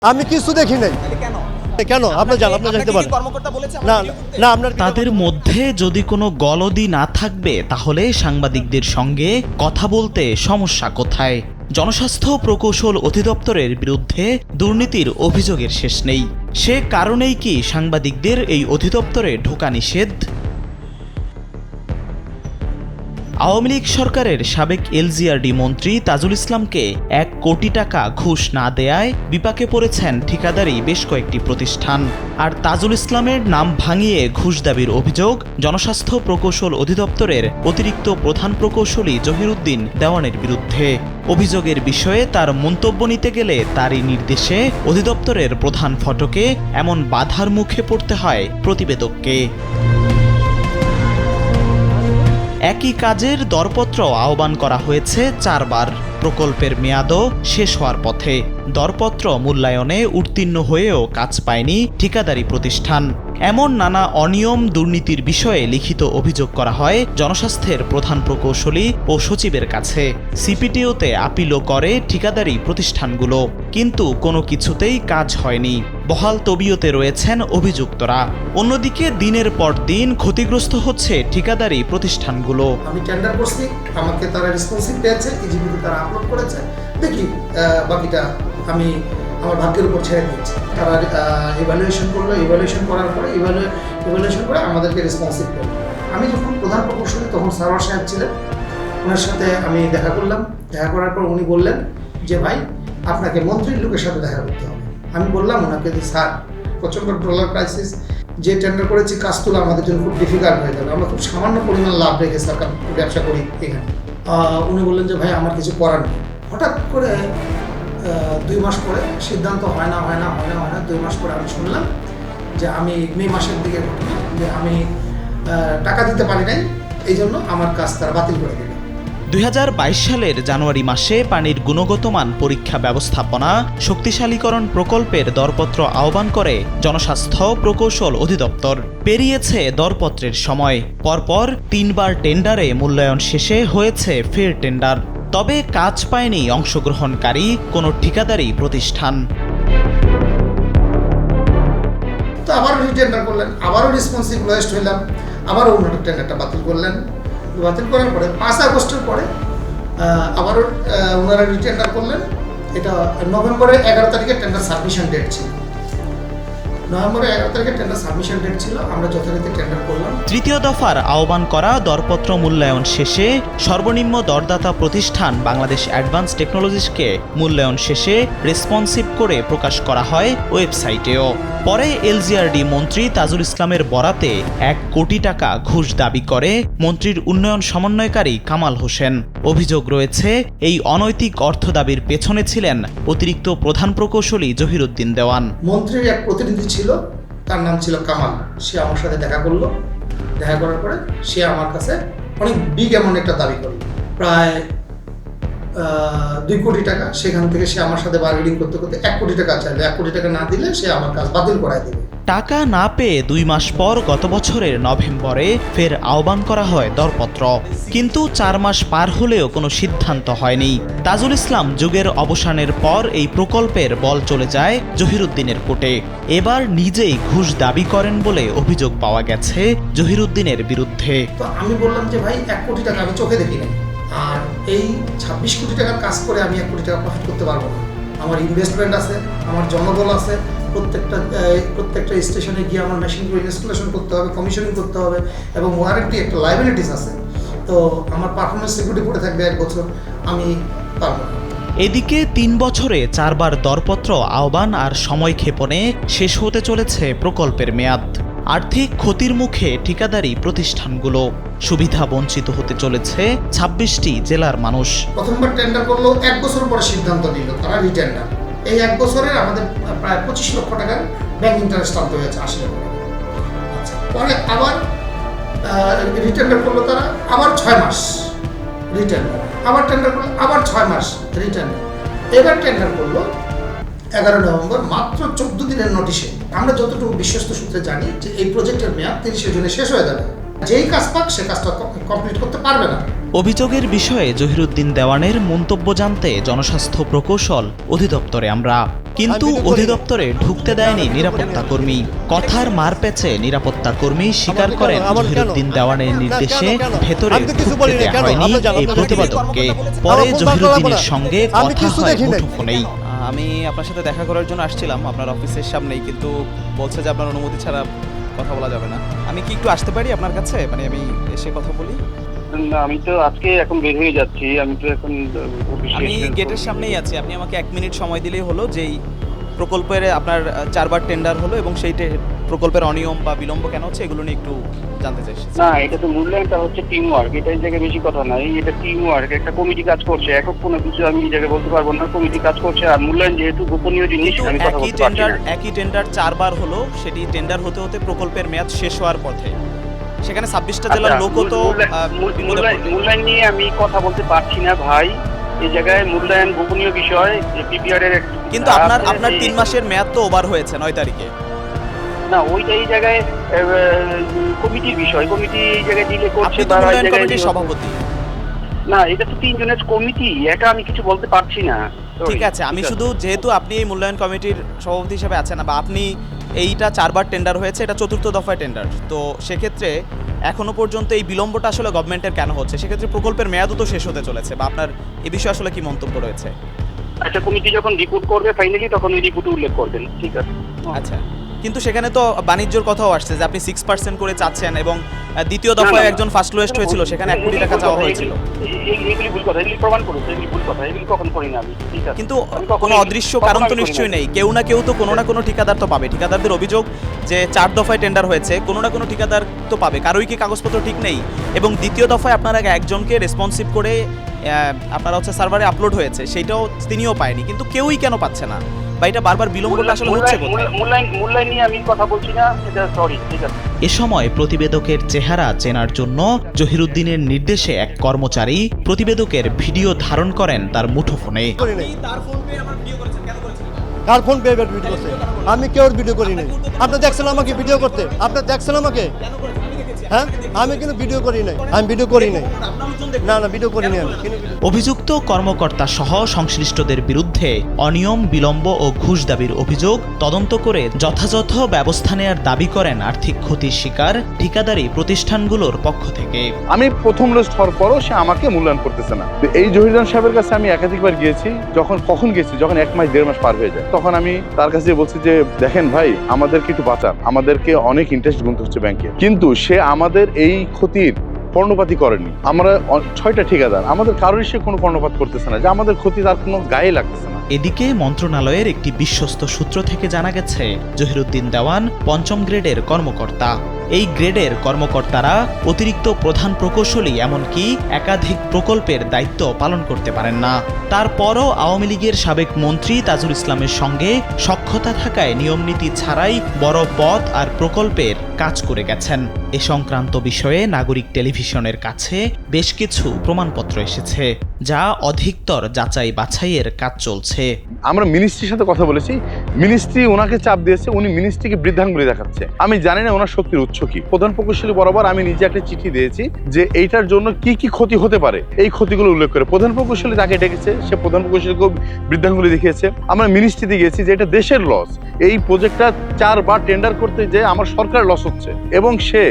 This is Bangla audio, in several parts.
আমি কিছু দেখি নাই। কেন আপনি জানতে পারেন না না আপনার তাদের মধ্যে যদি কোনো গলদি না থাকবে তাহলে সাংবাদিকদের সঙ্গে কথা বলতে সমস্যা কোথায়? জনস্বাস্থ্য প্রকৌশল অধিদপ্তরের বিরুদ্ধে দুর্নীতির অভিযোগের শেষ নেই। সে কারণেই কি সাংবাদিকদের এই অধিদপ্তরে ঢোকা নিষেধ? আওয়ামী লীগ সরকারের সাবেক এলজিআরডি মন্ত্রী তাজুল ইসলামকে 1 কোটি টাকা ঘুষ না দেয়ায় বিপাকে পড়েছেন ঠিকাদারি বেশ কয়েকটি প্রতিষ্ঠান। আর তাজুল ইসলামের নাম ভাঙিয়ে ঘুষ দাবির অভিযোগ জনস্বাস্থ্য প্রকৌশল অধিদপ্তরের অতিরিক্ত প্রধান প্রকৌশলী জহিরুদ্দিন দেওয়ানের বিরুদ্ধে। অভিযোগের বিষয়ে তার মন্তব্য নিতে গেলে তারই নির্দেশে অধিদপ্তরের প্রধান ফটকে এমন বাধার মুখে পড়তে হয় প্রতিবেদককে। একই কাজের দরপত্র আহ্বান করা হয়েছে 4 বার। প্রকল্পের মেয়াদও শেষ হওয়ার পথে। দরপত্র মূল্যায়নে উত্তীর্ণ হয়েও কাজ পায়নি ঠিকাদারি প্রতিষ্ঠান। এমন নানা অনিয়ম দুর্নীতির বিষয়ে লিখিত অভিযোগ করা হয় জনস্বাস্থ্যের প্রধান প্রকৌশলী ও সচিবের কাছে। সিপিটিওতে আপিলও করে ঠিকাদারি প্রতিষ্ঠানগুলো, কিন্তু কোনো কিছুতেই কাজ হয়নি। বহাল তবিয়তে রয়েছেন অভিযুক্তরা। অন্যদিকে দিনের পর দিন ক্ষতিগ্রস্ত হচ্ছে ঠিকাদারি প্রতিষ্ঠানগুলো। আমি টেন্ডার করছি, আমাকে তারা রেসপন্সিভ পেয়েছে, ইজিবিতে তারা আপলোড করেছে, দেখি বাকিটা আমি আমার ভাগ্যের উপর ছেড়ে দিয়েছি। তারা ইভ্যালুয়েশন করলো, ইভ্যালুয়েশন করার পরে ইভ্যালুয়েশন করে আমাদেরকে রেসপন্সিভ করলো। আমি যখন প্রধান প্রকৌশলী তখন সারোয়ার সাহেব ছিলেন, ওনার সাথে আমি দেখা করলাম। দেখা করার পর উনি বললেন যে ভাই আপনাকে মন্ত্রীর লোকের সাথে দেখা করতে হবে। আমি বললাম ওনাকে যে স্যার প্রচণ্ড ডলার ক্রাইসিস, যে টেন্ডার করেছি কাজ তোলা আমাদের জন্য খুব ডিফিকাল্ট হয়ে যাবে, আমরা খুব সামান্য পরিমাণ লাভ রেখে সরকার ব্যবসা করি এখানে। উনি বললেন যে ভাই আমার কিছু করার নেই। হঠাৎ করে 2 মাস পরে সিদ্ধান্ত হয় না 2 মাস পরে আমি শুনলাম যে আমি মে মাসের দিকে ঘটনা যে আমি টাকা দিতে পারি নাই, এই জন্য আমার কাজ তারা বাতিল করে দিল। 2022 সালের জানুয়ারি মাসে পানির গুণগত মান পরীক্ষা ব্যবস্থাপনা শক্তিশালীকরণ প্রকল্পের দরপত্র আহ্বান করে জনস্বাস্থ্য প্রকৌশল অধিদপ্তর। পেরিয়েছে দরপত্রের সময়, পরপর 3 বার টেন্ডারে মূল্যায়ন শেষে হয়েছে ফের টেন্ডার। তবে কাজ পায়নি অংশগ্রহণকারী কোনো ঠিকাদারি প্রতিষ্ঠান। তো আবারও রিটেন্ডার করলেন, আবারও রেসপন্সিভ লোয়েস্ট হইলাম, আবারও ওনার টেন্ডারটা বাতিল করলেন। বাতিল করার পরে 5 আগস্টের পরে আবারও ওনারা রিটেন্ডার করলেন। এটা নভেম্বরের 11 তারিখে টেন্ডার সাবমিশন ডেট ছিল। নভেম্বরের 11 তারিখে টেন্ডার সাবমিশন ডেট ছিল, আমরা যথারীতি টেন্ডার করলাম। তৃতীয় দফার আহ্বান করা দরপত্র মূল্যায়ন শেষে সর্বনিম্ন দরদাতা প্রতিষ্ঠান বাংলাদেশ অ্যাডভান্স টেকনোলজিসকে মূল্যায়ন শেষে রেসপন্সিভ করে প্রকাশ করা হয় ওয়েবসাইটেও। পরে এলজিআরডি মন্ত্রী তাজুল ইসলামের বরাতে 1 কোটি টাকা ঘুষ দাবি করে মন্ত্রীর উন্নয়ন সমন্বয়কারী কামাল হোসেন। অভিযোগ রয়েছে এই অনৈতিক অর্থ দাবির পেছনে ছিলেন অতিরিক্ত প্রধান প্রকৌশলী জহিরুদ্দিন দেওয়ান। মন্ত্রীর এক প্রতিনিধি ছিল, তার নাম ছিল কামাল। সে আমার সাথে দেখা করলো। দেখা করার পরে সে আমার কাছে অনেক বিগ অ্যামাউন্ট একটা দাবি করলো, প্রায় 2 কোটি টাকা। সেখান থেকে সে আমার সাথে বার্গেনিং করতে করতে 1 কোটি টাকা চাইলো। 1 কোটি টাকা না দিলে সে আমার কাজ বাতিল করায় দেবে। টাকা না পেয়ে 2 মাস পর গত বছরের নভেম্বরে ফের আহ্বান করা হয় দরপত্র, কিন্তু 4 মাস পার হলেও কোনো সিদ্ধান্ত হয়নি। তাজুল ইসলাম যুগের অবসানের পর এই প্রকল্পের বল চলে যায় জহিরুদ্দিনের কোর্টে। এবার নিজেই ঘুষ দাবি করেন বলে অভিযোগ পাওয়া গেছে জহিরুদ্দিনের বিরুদ্ধে। তো আমি বললাম যে ভাই 1 কোটি টাকা আমি চোখে দেখি নাই, আর এই 26 কোটি টাকার কাজ করে আমি 1 কোটি টাকা প্রফিট করতে পারবো না। আমার ইনভেস্টমেন্ট আছে, আমার জনবল আছে, প্রত্যেকটা স্টেশনে গিয়ে আমার মেশিনগুলো ইনস্টলেশন করতে হবে, কমিশনিং করতে হবে, এবং ওয়ারেন্টি একটা লাইবিলিটিস আছে। তো আমার পারফরমেন্স সিকিউরিটি পড়ে থাকবে 1 বছর, আমি পারবো না। এদিকে 3 বছরে 4 বার দরপত্র আহ্বান আর সময় ক্ষেপণে শেষ হতে চলেছে প্রকল্পের মেয়াদ। আর্থিক ক্ষতির মুখে ঠিকাদারি প্রতিষ্ঠানগুলো, সুবিধা বঞ্চিত হতে চলেছে 26টি জেলার মানুষ। প্রথমবার টেন্ডার করলো, 1 বছর পরে সিদ্ধান্ত নিল তারা রিটেন্ডার। এই 1 বছরের আমাদের প্রায় 25 লক্ষ টাকার ব্যাংক ইন্টারেস্ট আনতে হয়েছে 80 লক্ষ টাকা। আচ্ছা, পরে আবার রিটেন্ডার করলো তারা, আবার 6 মাস রিটেন্ডার, আবার টেন্ডার করলো, আবার 6 মাস রিটেন্ডার। এবার টেন্ডার করলো 11 নভেম্বর, মাত্র 14 দিনের নোটিশে। আমরা যতটুকু বিশ্বস্ত সূত্রে জানি যে এই প্রজেক্টের মেয়াদ 30 জুনে শেষ হয়ে যাবে। যেই কাজ পাক সে কাজটা কমপ্লিট করতে পারবে না। অভিযোগের বিষয়ে জহিরুদ্দিন দেওয়ানের মন্তব্য জানতে জনস্বাস্থ্য প্রকৌশল অধিদপ্তরে আমরা কিন্তু অধিদপ্তরে ঢুকতে দেয়নি নিরাপত্তা কর্মী। কথার মারপ্যাচে নিরাপত্তা কর্মী স্বীকার করেন জহিরুদ্দিন দেওয়ানের নির্দেশে ভেতরে ঢুকতে দেওয়া হয়নি এই প্রতিবেদককে। পরে জহিরুদ্দিনের সঙ্গে কথা হয় মুঠোফোনেই। আমি আপনার সাথে দেখা করার জন্য আসছিলাম আপনার অফিসের সামনেই, কিন্তু বলছে যে আপনার অনুমতি ছাড়া কথা বলা যাবে না। আমি কি একটু আসতে পারি আপনার কাছে, মানে আমি এসে কথা বলি? না, আমি তো আজকে এখন বের হয়ে যাচ্ছি, আমি তো এখন আমি গেটের সামনেই আছি, আপনি আমাকে 1 মিনিট সময় দিলেই হলো। যেই প্রকল্পের আপনার 4 বার টেন্ডার হলো এবং সেই প্রকল্পের অনিয়ম বা বিলম্ব কেন হচ্ছে এগুলো নিয়ে একটু জানতে চাইছি। না, এটা তো মূল্যায়নটা হচ্ছে টিম ওয়ার্ক, এটা এই জায়গায় বেশি কথা নাই, এটা টিম ওয়ার্ক, একটা কমিটি কাজ করছে, একক কোনো কিছু আমি এই জায়গায় বলতে পারবো না। কমিটি কাজ করছে, আর মূল্যায়ন যেহেতু গোপনীয় জিনিস, আমি কথা বলতে পারছি না। একই টেন্ডার 4 বার হলো, সেটি টেন্ডার হতে হতে প্রকল্পের মেয়াদ শেষ হওয়ার পথে। সেখানে 26টা জেলার লোকও তো মূল্যায়ন নিয়ে আমি কথা বলতে পারছি না ভাই। এই জায়গায় মূল্যায়ন গোপনীয় বিষয়, পিপিআর এর। কিন্তু আপনার 3 মাসের মেয়াদ তো ওভার হয়েছে 9 তারিখে। না, ওইটা এই জায়গায় কমিটির বিষয়, কমিটি এই জায়গায় দিলে করছে। আপনি তো মূল্যায়ন কমিটির সভাপতি। না, এটা তো 3 জনের কমিটি, এটা আমি কিছু বলতে পারছি না। ঠিক আছে, আমি শুধু যেহেতু আপনি এই মূল্যায়ন কমিটির সভাপতি হিসেবে আছেন, বা আপনি এইটা 4 বার টেন্ডার হয়েছে, এটা 4র্থ দফায় টেন্ডার, তো সেক্ষেত্রে এখনো পর্যন্ত এই বিলম্বটা আসলে গভর্নমেন্টের কেন হচ্ছে? সেক্ষেত্রে প্রকল্পের মেয়াদও তো শেষ হতে চলেছে, বা আপনার এই বিষয়ে আসলে কি মন্তব্য রয়েছে? আচ্ছা, কমিটি যখন রিপোর্ট করবে ফাইনালি, তখন ওই রিপোর্টে উল্লেখ করবেন, ঠিক আছে? আচ্ছা, কিন্তু সেখানে তো বাণিজ্যর কথাও আসছে যে আপনি 6% করে চাচ্ছেন, এবং দ্বিতীয় দফায় একজন ফার্স্ট লোয়েস্ট হয়েছিল, সেখানে 1 কোটি টাকা চাওয়া হয়েছিল। এইগুলি ভুল কথা, এগুলি প্রমাণ করেছে, এগুলি ভুল কথা, এগুলি কখন করি না আমি, ঠিক আছে? কিন্তু কোনো অদৃশ্য কারণ তো নিশ্চয়ই নেই, কেউ না কেউ তো কোনো না কোনো ঠিকাদার তো পাবে। ঠিকাদারদের অভিযোগ যে 4 দফায় টেন্ডার হয়েছে, কোনো না কোনো ঠিকাদার তো পাবে, কারোই কি কাগজপত্র ঠিক নেই? এবং দ্বিতীয় দফায় আপনারা একজনকে রেসপন্সিভ করে আপনারা হচ্ছে সার্ভারে আপলোড হয়েছে, সেইটাও তিনিও পায়নি, কিন্তু কেউই কেন পাচ্ছে না? বা এটা বারবার বিলম্বটা আসলে হচ্ছে কোথায়? মূল্যায়ন নিয়ে আমি কথা বলছি না, এটা সরি, ঠিক আছে? এ সময় প্রতিবেদকের চেহারা চেনার জন্য জহিরুদ্দিনের নির্দেশে এক কর্মচারী প্রতিবেদকের ভিডিও ধারণ করেন তার মুঠোফোনে। কার ফোন পে ভিডিও করছে? আমি কেউ ভিডিও করি নাই। আপনি দেখছেন আমাকে ভিডিও করতে? আপনি দেখছেন আমাকে? হ্যাঁ, আমি কিন্তু ভিডিও করি নাই, আমি ভিডিও করি নাই। না, ভিডিও করি নাই আমি। অভিযুক্ত কর্মকর্তা সহ সংশ্লিষ্টদের বিরুদ্ধে অনিয়ম, বিলম্ব ও ঘুষ দাবির অভিযোগ তদন্ত করে যথাযথ ব্যবস্থা নেওয়ার দাবি করেন আর্থিক ক্ষতির শিকার ঠিকাদারি প্রতিষ্ঠানগুলোর পক্ষ থেকে। আমি প্রথম লিস্ট হওয়ার পরও সে আমাকে মূল্যায়ন করতেছে না। এই জহিরুদ্দিন সাহেবের কাছে আমি একাধিকবার গিয়েছি। কখন গেছি? যখন 1 মাস 1.5 মাস পার হয়ে যায়, তখন আমি তার কাছে বলছি যে দেখেন ভাই, আমাদেরকে একটু বাঁচান, আমাদেরকে অনেক ইন্টারেস্ট গুনতে হচ্ছে ব্যাংকে। কিন্তু সে আমাদের এই ক্ষতির কর্ণপাতই করেনি। আমরা 6টা ঠিকাদার, আমাদের কারোরই সে কোনো কর্ণপাত করতেছে না, যে আমাদের ক্ষতি তার কোনো গায়ে লাগতেছে না। এদিকে মন্ত্রণালয়ের একটি বিশ্বস্ত সূত্র থেকে জানা গেছে জহিরুদ্দিন দেওয়ান 5ম গ্রেডের কর্মকর্তা। এই গ্রেডের কর্মকর্তারা অতিরিক্ত প্রধান প্রকৌশলী, এমনকি একাধিক প্রকল্পের দায়িত্ব পালন করতে পারেন না। তারপরও আওয়ামী লীগের সাবেক মন্ত্রী তাজুল ইসলামের সঙ্গে সখ্যতা থাকায় নিয়মনীতি ছাড়াই বড় পদ আর প্রকল্পের কাজ করে গেছেন। এ সংক্রান্ত বিষয়ে নাগরিক টেলিভিশনের কাছে বেশ কিছু প্রমাণপত্র এসেছে, যা অধিকতর যাচাই বাছাইয়ের কাজ চলছে। আমরা মিনিস্ট্রির সাথে কথা বলেছি, মিনিস্ট্রি ওনাকে চাপ দিয়েছে, উনি মিনিস্ট্রিকে বৃদ্ধাঙ্গুলি দেখাচ্ছে। আমি জানি না ওনার শক্তির উৎস কি। প্রধান প্রকৌশলী বরাবর আমি নিজে একটা চিঠি দিয়েছি যে এইটার জন্য কি কি ক্ষতি হতে পারে, এই ক্ষতিগুলো উল্লেখ করে প্রধান প্রকৌশলী তাকে ডেকেছে, সে প্রধান প্রকৌশলীকে বৃদ্ধাঙ্গুলি দেখিয়েছে। আমরা মিনিস্ট্রিতে গিয়েছি যে এটা দেশের লস, এই প্রজেক্টটা 4 বার টেন্ডার করতে যে আমার সরকার লস হচ্ছে, এবং সে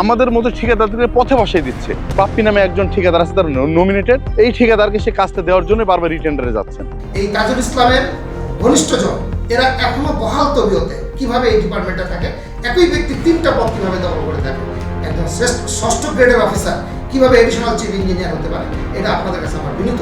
আমাদের মতো ঠিকাদারদের পথে বসাই দিচ্ছে। পাপ্পি নামে একজন ঠিকাদার আছে, তার নমিনেটেড, এই ঠিকাদারকে সে কাজটা দেওয়ার জন্য বারবার রিটেন্ডারে যাচ্ছেন। এই তাজুল ইসলামের ঘনিষ্ঠজন এরা এখনো বহাল তবিয়তে কিভাবে এই ডিপার্টমেন্টে থাকে, একই ব্যক্তি 3টা পদ কিভাবে দখল করে থাকে, একজন 6ষ্ঠ গ্রেডের অফিসার কিভাবে এডিশনাল চিফ ইঞ্জিনিয়ার হতে পারে, এটা আপনাদের কাছে আমার বিনীত।